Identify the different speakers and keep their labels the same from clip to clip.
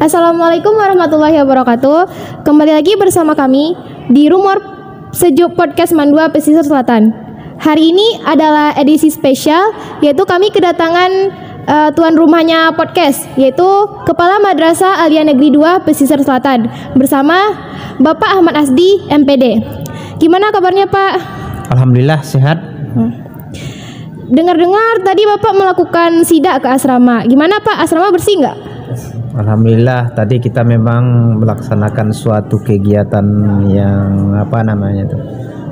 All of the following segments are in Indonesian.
Speaker 1: Assalamualaikum warahmatullahi wabarakatuh. Kembali lagi bersama kami di Rumor Sejuk Podcast Mandua Pesisir Selatan. Hari ini adalah edisi spesial, yaitu kami kedatangan tuan rumahnya podcast, yaitu Kepala Madrasah Aliyah Negeri 2 Pesisir Selatan bersama Bapak Ahmad Asdi, MPD. Gimana kabarnya Pak?
Speaker 2: Alhamdulillah sehat.
Speaker 1: Dengar-dengar tadi Bapak melakukan sidak ke asrama. Gimana Pak? Asrama bersih nggak?
Speaker 2: Alhamdulillah tadi kita memang melaksanakan suatu kegiatan yang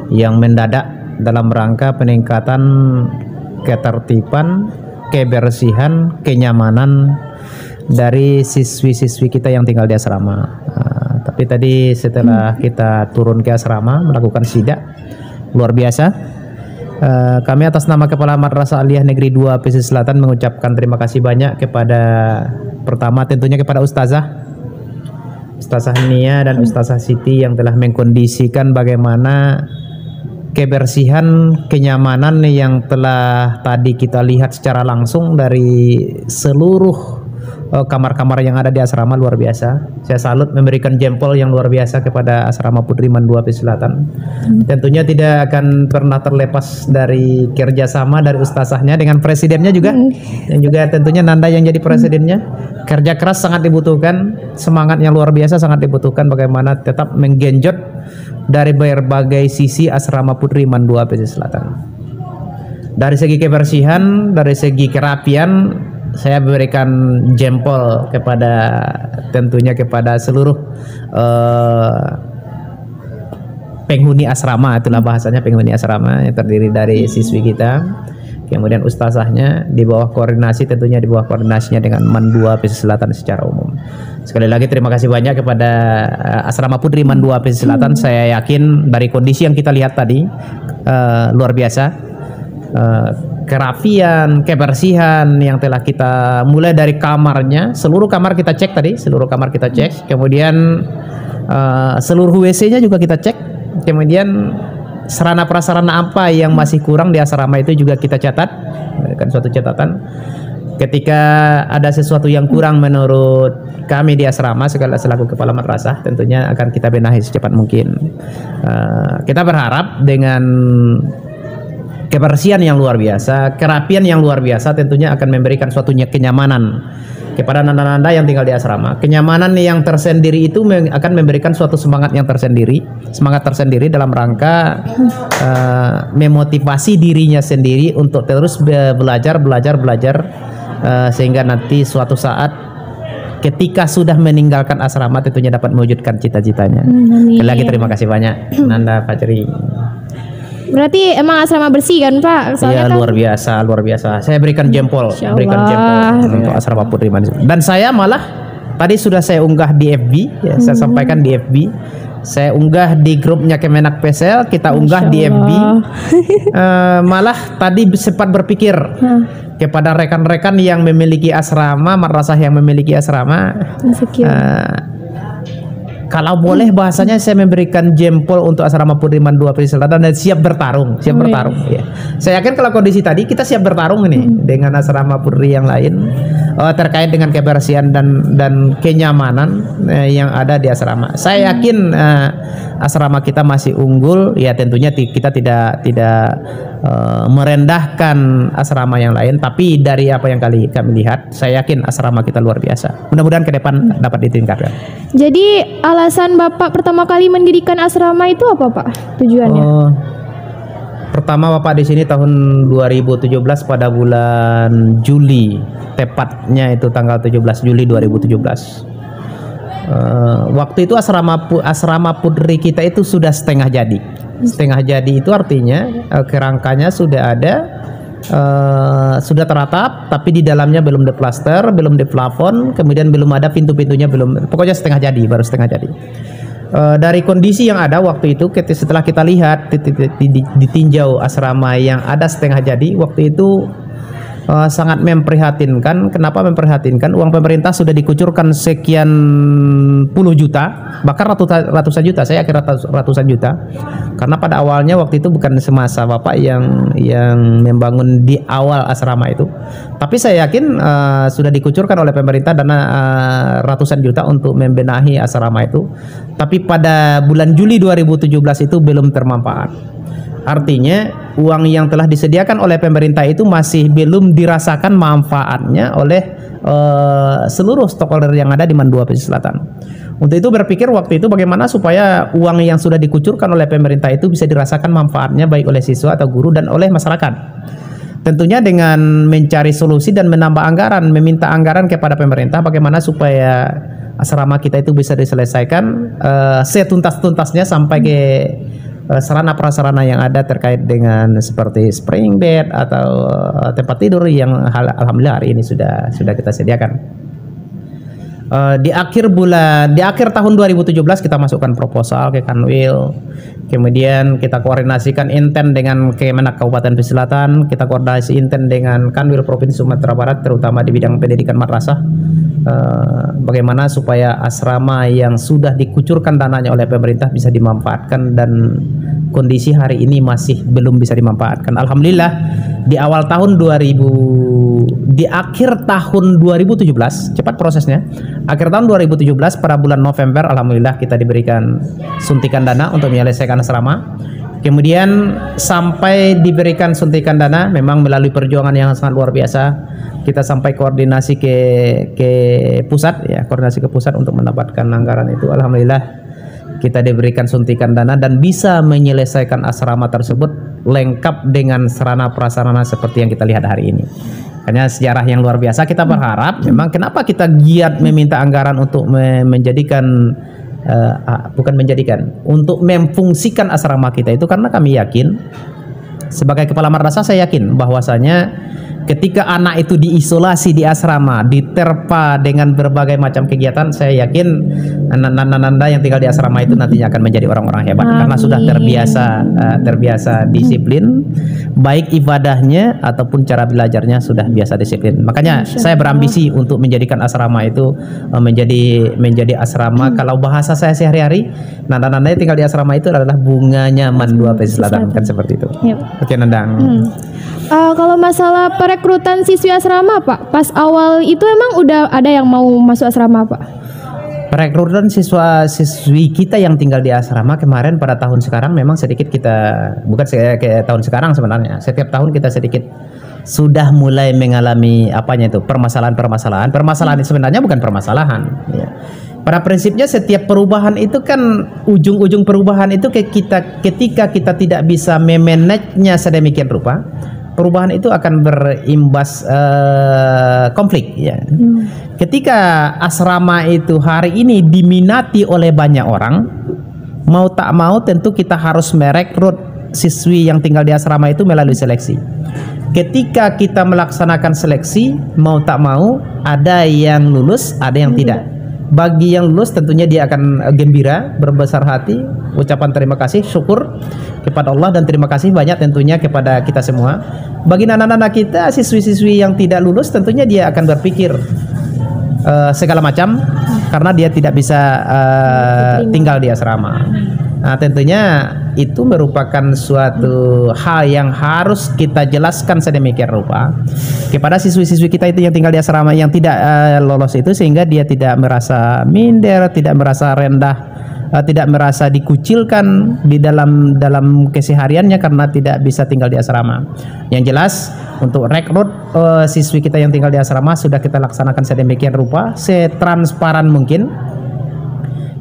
Speaker 2: yang mendadak dalam rangka peningkatan ketertiban, kebersihan, kenyamanan dari siswi-siswi kita yang tinggal di asrama. Tapi tadi setelah kita turun ke asrama melakukan sidak luar biasa. Kami atas nama Kepala Madrasah Aliyah Negeri 2 Pesisir Selatan mengucapkan terima kasih banyak kepada, pertama tentunya kepada Ustazah Nia dan Ustazah Siti yang telah mengkondisikan bagaimana kebersihan, kenyamanan yang telah tadi kita lihat secara langsung dari seluruh kamar-kamar yang ada di asrama. Luar biasa. Saya salut, memberikan jempol yang luar biasa kepada asrama Putri Mandua Pesisir Selatan. Tentunya tidak akan pernah terlepas dari kerjasama dari ustazahnya dengan presidennya juga, dan juga tentunya Nanda yang jadi presidennya. Kerja keras sangat dibutuhkan, semangat yang luar biasa sangat dibutuhkan bagaimana tetap menggenjot dari berbagai sisi asrama Putri Mandua Pesisir Selatan. Dari segi kebersihan, dari segi kerapian, saya berikan jempol kepada, tentunya kepada seluruh penghuni asrama, itulah bahasanya penghuni asrama yang terdiri dari siswi kita, kemudian ustazahnya di bawah koordinasi, tentunya di bawah koordinasinya dengan Mandua Pesisir Selatan secara umum. Sekali lagi terima kasih banyak kepada asrama Putri Mandua Pesisir Selatan. Saya yakin dari kondisi yang kita lihat tadi luar biasa. Kerapian, kebersihan yang telah kita mulai dari kamarnya, seluruh kamar kita cek tadi, seluruh kamar kita cek, kemudian seluruh WC-nya juga kita cek, kemudian sarana prasarana apa yang masih kurang di asrama itu juga kita catat, kan suatu catatan. Ketika ada sesuatu yang kurang menurut kami di asrama selaku kepala madrasah, tentunya akan kita benahi secepat mungkin. Kita berharap dengan kebersihan yang luar biasa, kerapian yang luar biasa, tentunya akan memberikan suatu kenyamanan kepada nanda-nanda yang tinggal di asrama. Kenyamanan yang tersendiri itu akan memberikan suatu semangat yang tersendiri, semangat tersendiri dalam rangka memotivasi dirinya sendiri untuk terus belajar, sehingga nanti suatu saat ketika sudah meninggalkan asrama tentunya dapat mewujudkan cita-citanya. Sekali lagi terima kasih banyak Nanda Fajri.
Speaker 1: Berarti emang asrama bersih kan Pak?
Speaker 2: Iya, kan luar biasa. Saya berikan jempol, untuk asrama Putri Mandua. Dan saya malah tadi sudah saya unggah di FB, ya, saya sampaikan di FB. Saya unggah di grupnya Kemenak PSL, kita unggah di FB. Malah tadi sempat berpikir kepada rekan-rekan yang memiliki asrama, madrasah yang memiliki asrama. Kalau boleh bahasanya saya memberikan jempol untuk asrama Putri Mandua Pesisir Selatan dan siap bertarung. Ya. Saya yakin kalau kondisi tadi kita siap bertarung ini dengan asrama Putri yang lain terkait dengan kebersihan dan kenyamanan yang ada di asrama. Saya yakin asrama kita masih unggul. Ya tentunya kita tidak merendahkan asrama yang lain, tapi dari apa yang kami lihat, saya yakin asrama kita luar biasa. Mudah-mudahan ke depan dapat ditingkatkan.
Speaker 1: Jadi alasan Bapak pertama kali mendirikan asrama itu apa Pak? Tujuannya?
Speaker 2: Pertama Bapak di sini tahun 2017 pada bulan Juli, tepatnya itu tanggal 17 Juli 2017. Waktu itu asrama Putri kita itu sudah setengah jadi. Setengah jadi itu artinya kerangkanya sudah ada, sudah teratap, tapi di dalamnya belum diplaster, belum diplafon, kemudian belum ada pintu-pintunya, belum, pokoknya setengah jadi, baru setengah jadi. Dari kondisi yang ada waktu itu, setelah kita lihat ditinjau asrama yang ada setengah jadi, waktu itu sangat memprihatinkan. Kenapa memprihatinkan? Uang pemerintah sudah dikucurkan sekian puluh juta, bahkan ratusan juta. Saya kira ratusan juta. Karena pada awalnya waktu itu bukan semasa Bapak yang membangun di awal asrama itu. Tapi saya yakin sudah dikucurkan oleh pemerintah dana ratusan juta untuk membenahi asrama itu. Tapi pada bulan Juli 2017 itu belum termanfaat. Artinya uang yang telah disediakan oleh pemerintah itu masih belum dirasakan manfaatnya oleh seluruh stakeholder yang ada di Mandua Pesisir Selatan. Untuk itu berpikir waktu itu bagaimana supaya uang yang sudah dikucurkan oleh pemerintah itu bisa dirasakan manfaatnya baik oleh siswa atau guru dan oleh masyarakat. Tentunya dengan mencari solusi dan menambah anggaran, meminta anggaran kepada pemerintah bagaimana supaya asrama kita itu bisa diselesaikan setuntas-tuntasnya sampai ke sarana prasarana yang ada terkait dengan seperti spring bed atau tempat tidur yang alhamdulillah hari ini sudah kita sediakan. Di akhir tahun 2017 kita masukkan proposal ke Kanwil, kemudian kita koordinasikan intent dengan Kemenak Kabupaten Pesisir Selatan, kita koordinasi intent dengan Kanwil Provinsi Sumatera Barat terutama di bidang pendidikan madrasah, bagaimana supaya asrama yang sudah dikucurkan dananya oleh pemerintah bisa dimanfaatkan dan kondisi hari ini masih belum bisa dimanfaatkan. Alhamdulillah di akhir tahun 2017 cepat prosesnya. Akhir tahun 2017 pada bulan November alhamdulillah kita diberikan suntikan dana untuk menyelesaikan asrama. Kemudian sampai diberikan suntikan dana memang melalui perjuangan yang sangat luar biasa. Kita sampai koordinasi ke pusat ya, koordinasi ke pusat untuk mendapatkan anggaran itu. Alhamdulillah kita diberikan suntikan dana dan bisa menyelesaikan asrama tersebut lengkap dengan sarana prasarana seperti yang kita lihat hari ini. Hanya sejarah yang luar biasa. Kita berharap memang kenapa kita giat meminta anggaran untuk untuk memfungsikan asrama kita itu karena kami yakin sebagai kepala madrasah saya yakin bahwasanya ketika anak itu diisolasi di asrama, diterpa dengan berbagai macam kegiatan, saya yakin anak-anak yang tinggal di asrama itu nantinya akan menjadi orang-orang hebat. Amin. Karena sudah terbiasa disiplin, baik ibadahnya ataupun cara belajarnya sudah biasa disiplin. Makanya saya berambisi untuk menjadikan asrama itu menjadi asrama. Kalau bahasa saya sehari-hari, anak-anak yang tinggal di asrama itu adalah bunganya Mandua Pesisir Selatan, kan seperti itu. Yep. Oke, Nandang.
Speaker 1: Kalau masalah perekrutan siswi asrama Pak, pas awal itu emang udah ada yang mau masuk asrama Pak?
Speaker 2: Perekrutan siswa-siswi kita yang tinggal di asrama kemarin pada tahun sekarang memang sedikit kita, bukan kayak tahun sekarang sebenarnya, setiap tahun kita sedikit sudah mulai mengalami permasalahan-permasalahan. Permasalahan sebenarnya bukan permasalahan ya. Pada prinsipnya setiap perubahan itu kan ujung-ujung perubahan itu ketika kita tidak bisa memanagenya sedemikian rupa, perubahan itu akan berimbas konflik ya. Ketika asrama itu hari ini diminati oleh banyak orang, mau tak mau tentu kita harus merekrut siswi yang tinggal di asrama itu melalui seleksi. Ketika kita melaksanakan seleksi, mau tak mau ada yang lulus, ada yang tidak. Bagi yang lulus tentunya dia akan gembira, berbesar hati, ucapan terima kasih, syukur kepada Allah dan terima kasih banyak tentunya kepada kita semua. Bagi anak-anak kita, siswi-siswi yang tidak lulus tentunya dia akan berpikir segala macam karena dia tidak bisa tinggal di asrama. Nah, tentunya itu merupakan suatu hal yang harus kita jelaskan sedemikian rupa kepada siswi-siswi kita itu yang tinggal di asrama yang tidak lolos itu, sehingga dia tidak merasa minder, tidak merasa rendah, tidak merasa dikucilkan di dalam kesehariannya karena tidak bisa tinggal di asrama. Yang jelas untuk rekrut siswi kita yang tinggal di asrama sudah kita laksanakan sedemikian rupa, setransparan mungkin.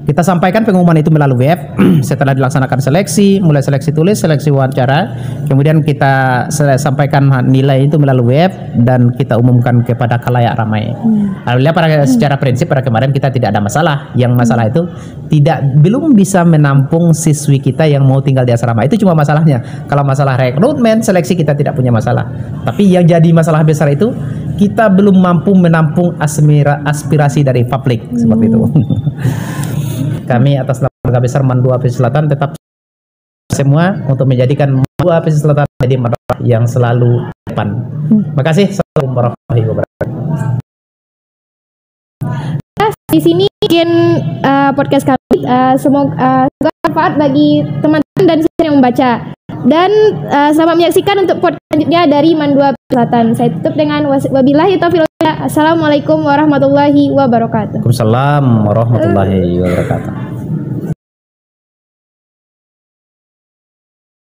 Speaker 2: Kita sampaikan pengumuman itu melalui web setelah dilaksanakan seleksi, mulai seleksi tulis, seleksi wawancara, kemudian kita sampaikan nilai itu melalui web dan kita umumkan kepada khalayak ramai. Alhamdulillah secara prinsip pada kemarin kita tidak ada masalah. Yang masalah itu belum bisa menampung siswi kita yang mau tinggal di asrama. Itu cuma masalahnya. Kalau masalah rekrutmen, seleksi kita tidak punya masalah. Tapi yang jadi masalah besar itu kita belum mampu menampung aspirasi dari publik seperti itu. Kami atas nama keluarga besar Mandua Pesisir Selatan tetap semua untuk menjadikan Mandua Pesisir Selatan menjadi madrasah yang selalu depan. Makasih. Assalamualaikum warahmatullahi wabarakatuh.
Speaker 1: Di sini mungkin podcast kami semoga bermanfaat bagi teman-teman dan siapa yang membaca. Dan selamat menyaksikan untuk podcast selanjutnya dari Mandua Selatan. Saya tutup dengan wabillahi taufiq. Assalamualaikum warahmatullahi wabarakatuh.
Speaker 2: Waalaikumsalam warahmatullahi wabarakatuh.